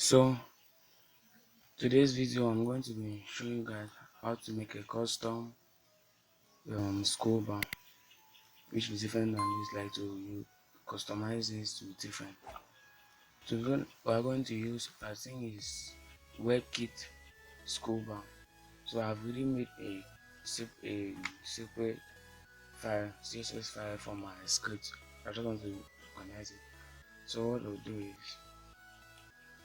So today's video I'm going to be showing you guys how to make a custom scrollbar, which is different than this, like you customize this to be different. So we are going to use, I think, is WebKit scrollbar. So I've really made a separate file, CSS file for my script. I just want to organize it. So what we'll do is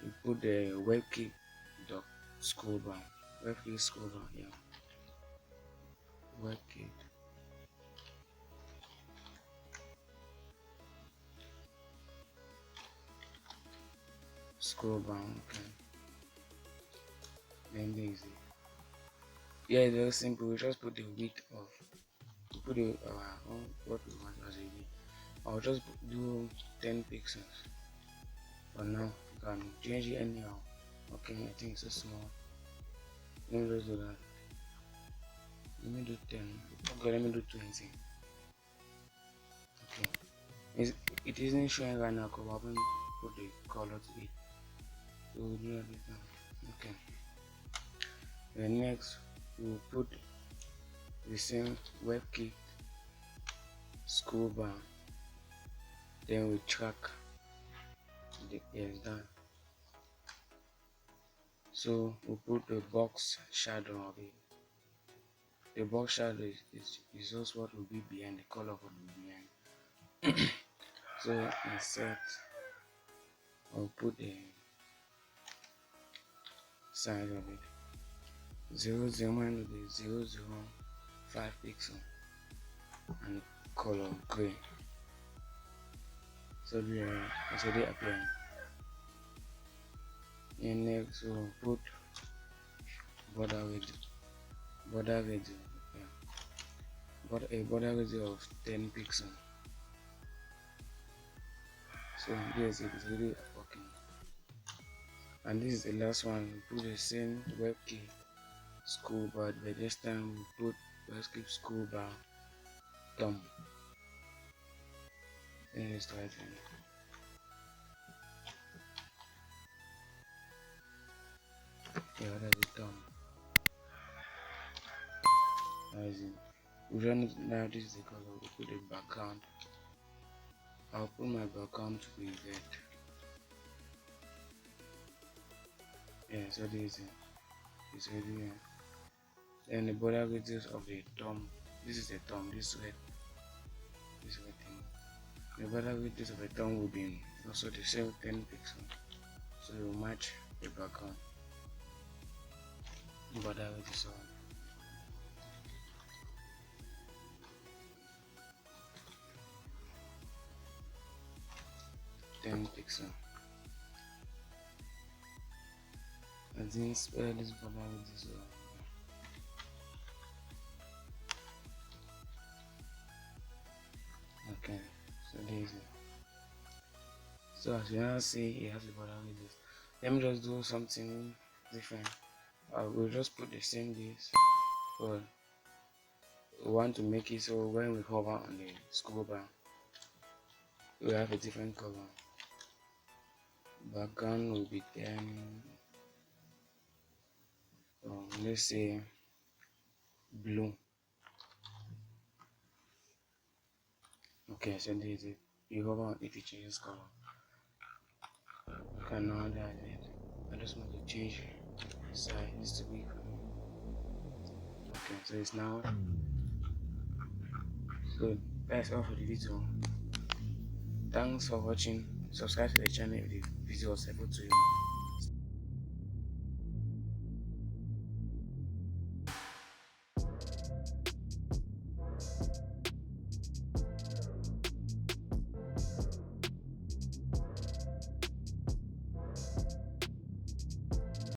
you put the WebKit dot scrollbar, WebKit scrollbar, yeah, WebKit scrollbar. Okay, then this is it. Yeah, it's very simple. We just put the width of, put the what we want as a width. I'll just do 10 pixels for now. You can change it anyhow. Okay, I think it's so small. Let me just do that. Let me do 10. Okay, let me do 20. Okay, it isn't showing right now because I haven't put the color to it. So we'll do that now. Okay, then next we'll put the same WebKit scrollbar, then we track the yes done. So we'll put the box shadow of it. The box shadow is just what will be behind, the color will be behind. So insert, I'll put the size of it 0 0 minus the 0.05 pixel and color gray. So it's already appearing. And next we'll put border radius, yeah, a border radius of 10 pixels. So yes, it is really working. And this is the last one. We put the same WebKit scrollbar, but this time we put WebKit scrollbar thumb. Then let's try it. Yeah, that's the thumb. As in, we run it now. This is the color. We put the background. I'll put my background to be red. Yeah, so this is really here. Then the border radius of the thumb. This is the thumb. This red thing. The border radius of the thumb will be also the same 10 pixels. So you match the background. Border radius of 10 pixels. I didn't spell this border radius. Okay, so there is it. So as you now see, it has a border radius. Let me just do something different. I will just put the same this, but we want to make it so when we hover on the scrollbar, we have a different color. Background will be 10, let's say blue. Okay, so there is it. You hover on it, it changes color. You can now add it. I just want to change the size to be. Okay, so it's now. So that's all for the video. Thanks for watching. Subscribe to the channel if the video was helpful to you.